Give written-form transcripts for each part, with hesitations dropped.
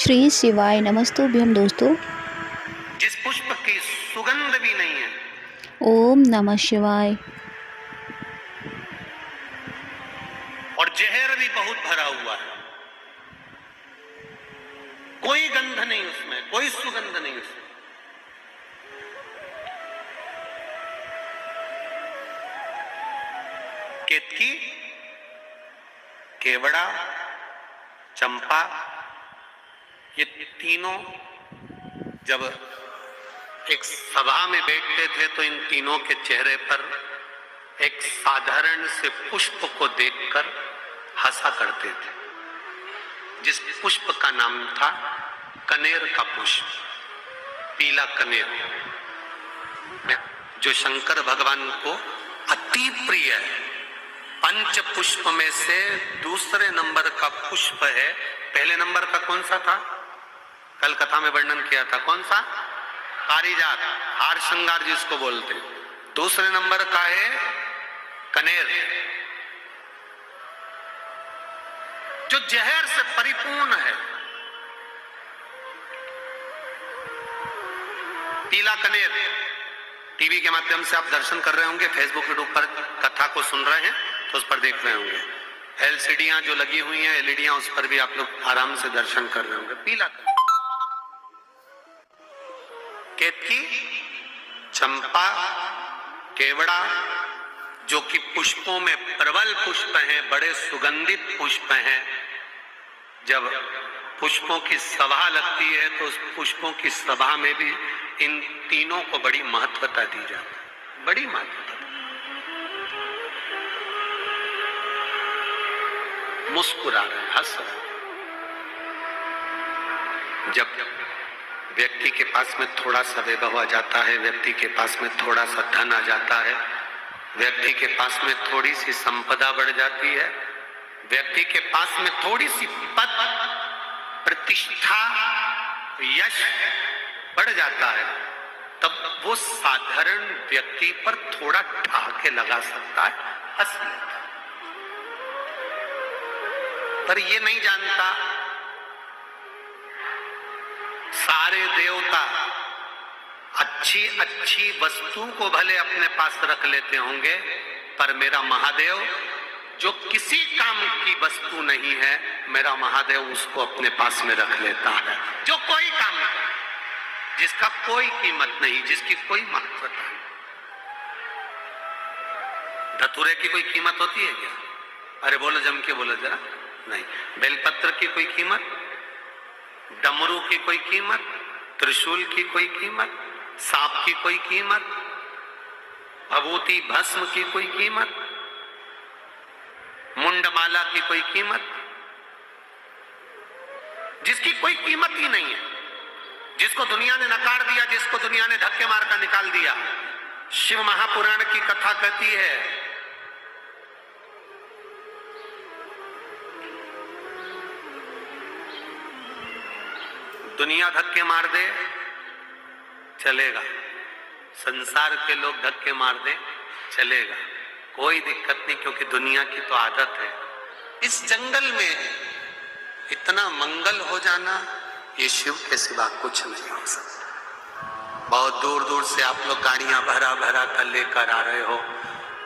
श्री शिवाय नमस्तुभ्यम दोस्तों। जिस पुष्प की सुगंध भी नहीं है, ओम नमः शिवाय। और जहर भी बहुत भरा हुआ है, कोई गंध नहीं उसमें, कोई सुगंध नहीं उसमें, केतकी, केवड़ा, चंपा, ये तीनों जब एक सभा में बैठते थे तो इन तीनों के चेहरे पर एक साधारण से पुष्प को देखकर हंसा करते थे, जिस पुष्प का नाम था कनेर का पुष्प, पीला कनेर, जो शंकर भगवान को अति प्रिय है। पंच पुष्प में से दूसरे नंबर का पुष्प है। पहले नंबर का कौन सा था? कल कथा में वर्णन किया था। कौन सा? पारिजात, हार श्रृंगार जिसको बोलते हैं। दूसरे नंबर का है कनेर, जो जहर से परिपूर्ण है। पीला कनेर, टीवी के माध्यम से आप दर्शन कर रहे होंगे, फेसबुक यूट्यूब पर कथा को सुन रहे हैं तो उस पर देख रहे होंगे। एलसीडियां जो लगी हुई हैं, एलईडियां, उस पर भी आप लोग आराम से दर्शन कर रहे होंगे। पीला कनेर, केतकी, चंपा, केवड़ा, जो कि पुष्पों में प्रबल पुष्प हैं, बड़े सुगंधित पुष्प हैं। जब पुष्पों की सभा लगती है तो उस पुष्पों की सभा में भी इन तीनों को बड़ी महत्वता दी जाती है, बड़ी महत्वता। मुस्कुरा रहे, हंस रहे। जब व्यक्ति के पास में थोड़ा सा वैभव आ जाता है, व्यक्ति के पास में थोड़ा सा धन आ जाता है, व्यक्ति के पास में थोड़ी सी संपदा बढ़ जाती है, व्यक्ति के पास में थोड़ी सी पद, प्रतिष्ठा, यश बढ़ जाता है, तब वो साधारण व्यक्ति पर थोड़ा ठहाके लगा सकता है, हंस लेता है। पर ये नहीं जानता सारे देवता अच्छी अच्छी वस्तु को भले अपने पास रख लेते होंगे, पर मेरा महादेव जो किसी काम की वस्तु नहीं है, मेरा महादेव उसको अपने पास में रख लेता है। जो कोई काम नहीं, जिसका कोई कीमत नहीं, जिसकी कोई महत्वता नहीं। धतूरे की कोई कीमत होती है क्या? अरे बोलो, जम के बोलो जरा। नहीं। बेलपत्र की कोई कीमत, डमरू की कोई कीमत, त्रिशूल की कोई कीमत, सांप की कोई कीमत, भभूति भस्म की कोई कीमत, मुंडमाला की कोई कीमत, जिसकी कोई कीमत ही नहीं है, जिसको दुनिया ने नकार दिया, जिसको दुनिया ने धक्के मार कर निकाल दिया। शिव महापुराण की कथा कहती है, दुनिया धक्के मार दे चलेगा, संसार के लोग धक्के मार दे चलेगा, कोई दिक्कत नहीं, क्योंकि दुनिया की तो आदत है। इस जंगल में इतना मंगल हो जाना, ये शिव के सिवा कुछ नहीं हो सकता। बहुत दूर दूर से आप लोग गाड़ियां भरा भरा कर लेकर आ रहे हो।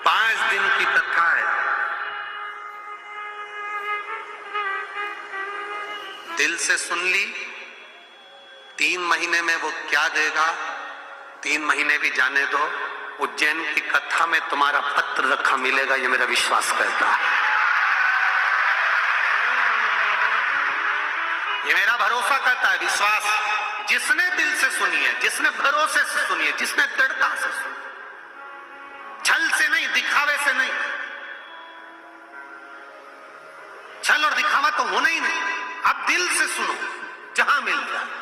5 दिन की कथा है। दिल से सुन ली, 3 महीने में वो क्या देगा, 3 महीने भी जाने दो। उज्जैन की कथा में तुम्हारा पत्र रखा मिलेगा, ये मेरा विश्वास करता है, ये मेरा भरोसा करता है, विश्वास। जिसने दिल से सुनी है, जिसने भरोसे से सुनी है, जिसने दृढ़ता से सुनी, छल से नहीं, दिखावे से नहीं। छल और दिखावा तो होना ही नहीं। आप दिल से सुनो, जहां मिल जाए।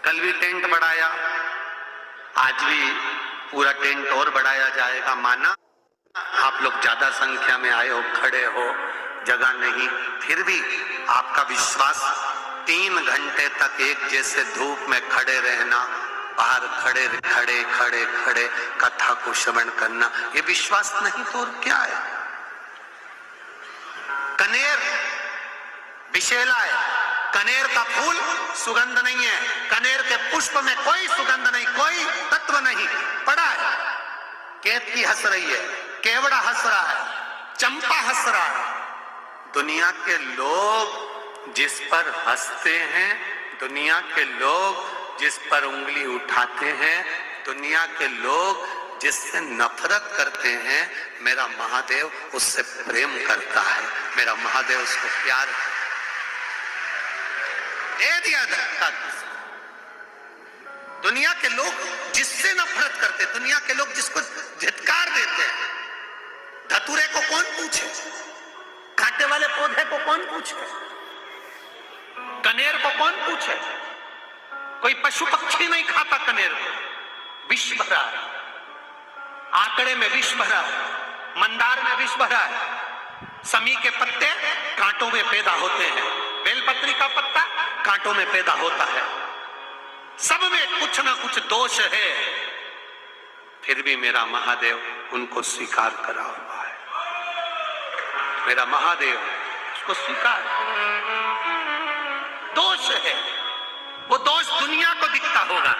कल भी टेंट बढ़ाया, आज भी पूरा टेंट और बढ़ाया जाएगा। माना आप लोग ज्यादा संख्या में आए हो, खड़े हो, जगह नहीं, फिर भी आपका विश्वास 3 घंटे तक एक जैसे धूप में खड़े रहना, बाहर खड़े खड़े खड़े खड़े कथा को श्रवण करना, ये विश्वास नहीं तो और क्या है? कनेर विषैला है, कनेर का फूल सुगंध नहीं है, कनेर के पुष्प में कोई सुगंध नहीं, कोई तत्व नहीं। पड़ा है, केतकी हंस रही है, केवड़ा हंस रहा है, चंपा हंस रहा है। दुनिया के लोग जिस पर हंसते हैं, दुनिया के लोग जिस पर उंगली उठाते हैं, दुनिया के लोग जिससे नफरत करते हैं, मेरा महादेव उससे प्रेम करता है, मेरा महादेव उसको प्यार दे दिया धक्का। दुनिया के लोग जिससे नफरत करते, दुनिया के लोग जिसको धिक्कार देते हैं, धतूरे को कौन पूछे, कांटे वाले पौधे को कौन पूछे, कनेर को कौन पूछे? कोई पशु पक्षी नहीं खाता कनेर को, विष भरा है, आंकड़े में विष भरा है, मंदार में विष भरा है। समी के पत्ते कांटों में पैदा होते हैं, बेलपत्री का पत्ता कांटों में पैदा होता है, सब में कुछ ना कुछ दोष है, फिर भी मेरा महादेव उनको स्वीकार करा हुआ है। मेरा महादेव उसको स्वीकार, दोष है, वो दोष दुनिया को दिखता होगा।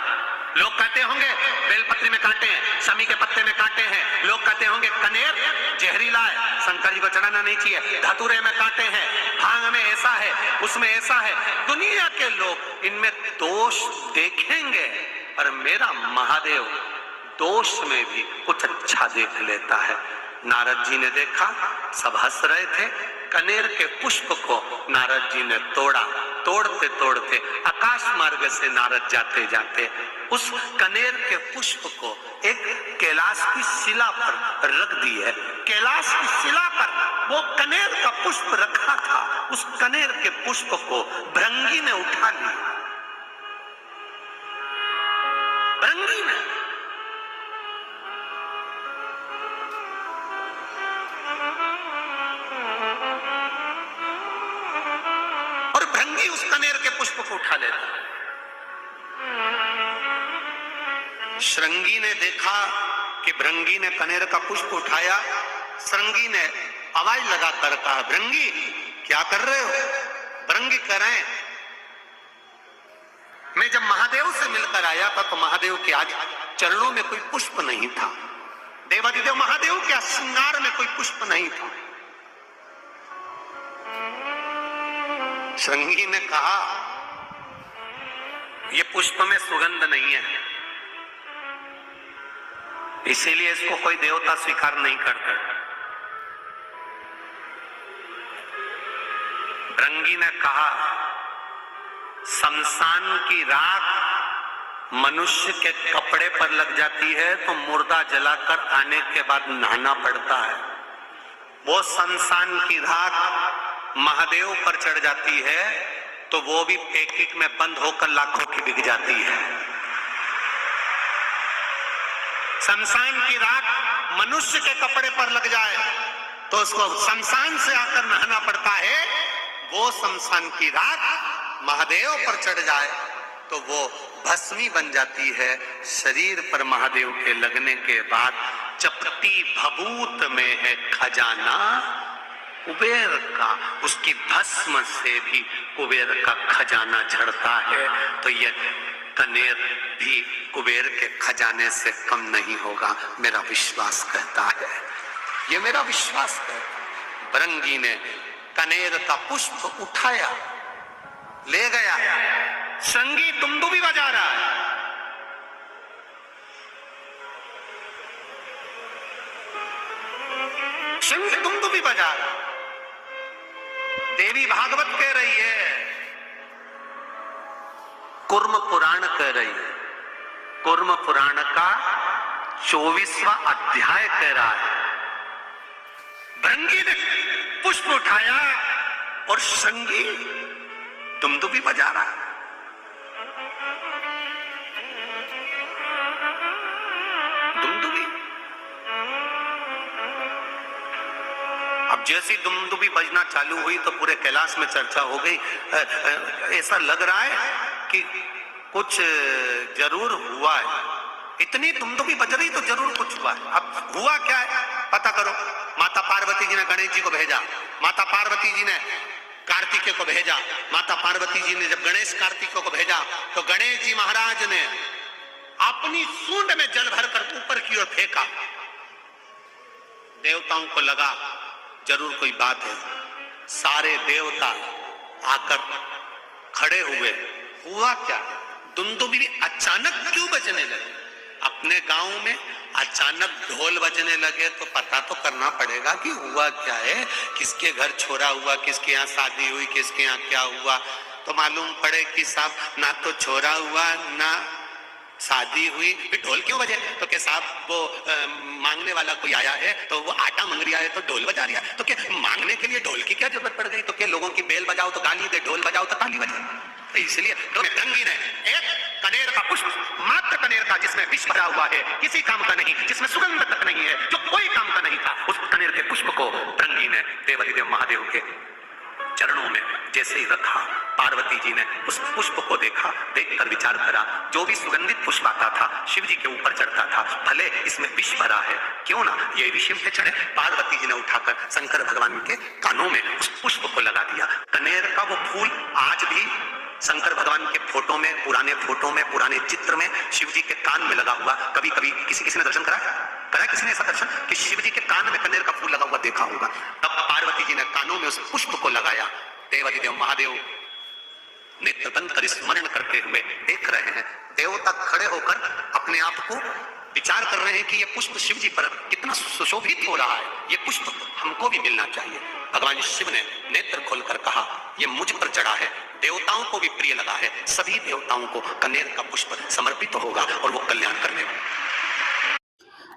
लोग कहते होंगे बेलपत्री में कांटे हैं, समी के पत्ते में कांटे हैं, लोग कहते होंगे कनेर जहरीला है, शंकर जी को चढ़ाना नहीं चाहिए, धतूरे में कांटे हैं, भांग में ऐसा है, उसमें ऐसा है। दुनिया के लोग इनमें दोष देखेंगे, पर मेरा महादेव दोष में भी कुछ अच्छा देख लेता है। नारद जी ने देखा, सब हंस रहे थे, कनेर के पुष्प को नारद जी ने तोड़ा, तोड़ते तोड़ते आकाश मार्ग से नारद जाते जाते उस कनेर के पुष्प को एक कैलाश की शिला पर रख दी है। कैलाश की शिला पर वो कनेर का पुष्प रखा था, उस कनेर के पुष्प को भृंगी ने उठा लिया, भृंगी ने। और भृंगी उस कनेर के पुष्प को उठा लेता। श्रृंगी ने देखा कि भृंगी ने कनेर का पुष्प उठाया, श्रृंगी ने आवाज लगाकर कहा, भृंगी क्या कर रहे हो? भृंगी कह रहे हैं, मैं जब महादेव से मिलकर आया था तो महादेव के आज चरणों में कोई पुष्प नहीं था, देवादिदेव महादेव के श्रृंगार में कोई पुष्प नहीं था। श्रृंगी ने कहा, ये पुष्प में सुगंध नहीं है, इसीलिए इसको कोई देवता स्वीकार नहीं करता। भृंगी ने कहा, शमशान की राख मनुष्य के कपड़े पर लग जाती है तो मुर्दा जलाकर आने के बाद नहाना पड़ता है, वो शमशान की राख महादेव पर चढ़ जाती है तो वो भी पैकेट में बंद होकर लाखों की बिक जाती है। शमशान की राख मनुष्य के कपड़े पर लग जाए तो उसको शमशान से आकर नहाना पड़ता है, वो शमशान की राख महादेव पर चढ़ जाए तो वो भस्मी बन जाती है। शरीर पर महादेव के लगने के बाद चपटी भभूत में है खजाना कुबेर का, उसकी भस्म से भी कुबेर का खजाना झड़ता है। तो ये कनेर भी कुबेर के खजाने से कम नहीं होगा, मेरा विश्वास कहता है, ये मेरा विश्वास है। भृंगी ने कनेर का पुष्प उठाया, ले गया, श्रृंगी दुमदुमी बजा रहा है, श्रृंगी दुमदुमी बजा रहा। देवी भागवत कह रही है, कुर्म पुराण कह रही है, कुर्म पुराण का 24वां अध्याय कह रहा है। भृंगी ने पुष्प उठाया और श्रृंगी दुमदुमी बजा रहा है। दुमदुमी, अब जैसी दुमदुमी बजना चालू हुई तो पूरे कैलाश में चर्चा हो गई। ऐसा लग रहा है कि कुछ जरूर हुआ है, इतनी दुमदुमी बज रही तो जरूर कुछ हुआ है। अब हुआ क्या है पता करो। माता पार्वती जी ने गणेश जी को भेजा, माता पार्वती जी ने कार्तिकेय को भेजा, माता पार्वती जी ने जब गणेश कार्तिकों को भेजा तो गणेश जी महाराज ने अपनी सूंड में जल भरकर ऊपर की ओर फेंका। देवताओं को लगा जरूर कोई बात है। सारे देवता आकर खड़े हुए। हुआ क्या? दुंदुभी अचानक क्यों बजने लगे? अपने गांव में अचानक ढोल बजने लगे तो पता तो करना पड़ेगा कि हुआ क्या है, किसके घर छोरा हुआ, किसके यहाँ शादी हुई, किसके यहाँ क्या हुआ। तो मालूम पड़े कि साहब ना तो छोरा हुआ ना शादी हुई। फिर ढोल क्यों बजे? तो क्या साहब वो मांगने वाला कोई आया है तो वो आटा मांग रहा है तो ढोल बजा रहा है। तो क्या मांगने के लिए ढोल की क्या जरूरत पड़ गई? तो क्या लोगों की बेल बजाओ तो गाली दे, ढोल बजाओ तो ताली बजे। तो इसलिए रंगीन है। एक कनेर का पुष्प, मात्र कनेर का, जिसमें विष भरा हुआ है, किसी काम का नहीं, जिसमें सुगंध तक नहीं है, जो कोई काम का नहीं था, उस कनेर के पुष्प को रंगीन है देवाधिदेव महादेव के चरणों में जैसे ही रखा, पार्वती जी ने उस पुष्प को देखा, देखकर विचार करा, जो भी सुगंधित पुष्प आता था शिव जी के ऊपर चढ़ता था, भले इसमें विष भरा है, क्यों ना ये विष पे चढ़े। पार्वती जी ने उठाकर शंकर भगवान के कानों में उस पुष्प को लगा दिया। कनेर का वो फूल आज भी शंकर भगवान के फोटो में, पुराने फोटो में, पुराने चित्र में शिव जी के कान में लगा हुआ। कभी कभी किसी ने दर्शन कराया किसी ने ऐसा दर्शन कि शिव जी के कान में कनेर का फूल लगा हुआ देखा होगा। तब पार्वती जी ने कानों में उस पुष्प को लगाया। देवाधिदेव महादेव नेत्र बंद कर स्मरण करते हुए देख रहे हैं। देवता खड़े होकर अपने आप को विचार कर रहे हैं कि ये पुष्प शिव जी पर कितना सुशोभित हो रहा है, ये पुष्प हमको भी मिलना चाहिए। भगवान शिव ने नेत्र खोलकर कहा, ये मुझ पर चढ़ा है, देवताओं को भी प्रिय लगा है, सभी देवताओं को कनेर का पुष्प समर्पित होगा और वो कल्याण करने वाला।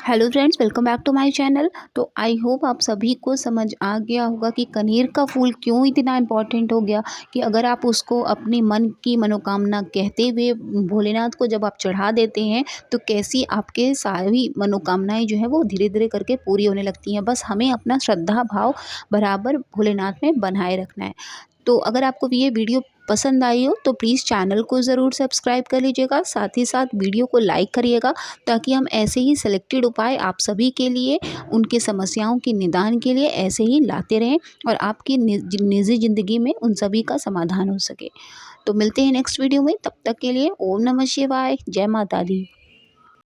Hello friends, welcome back to my channel. तो आई होप आप सभी को समझ आ गया होगा कि कनेर का फूल क्यों इतना इम्पोर्टेंट हो गया, कि अगर आप उसको अपनी मन की मनोकामना कहते हुए भोलेनाथ को जब आप चढ़ा देते हैं तो कैसी आपके सारी मनोकामनाएं जो है वो धीरे धीरे करके पूरी होने लगती हैं। बस हमें अपना श्रद्धा भाव बराबर भोलेनाथ में बनाए रखना है। तो अगर आपको ये वीडियो पसंद आई हो तो प्लीज़ चैनल को ज़रूर सब्सक्राइब कर लीजिएगा, साथ ही साथ वीडियो को लाइक करिएगा, ताकि हम ऐसे ही सिलेक्टेड उपाय आप सभी के लिए, उनके समस्याओं के निदान के लिए ऐसे ही लाते रहें और आपकी निजी ज़िंदगी में उन सभी का समाधान हो सके। तो मिलते हैं नेक्स्ट वीडियो में, तब तक के लिए ओम नमः शिवाय, जय माता दी।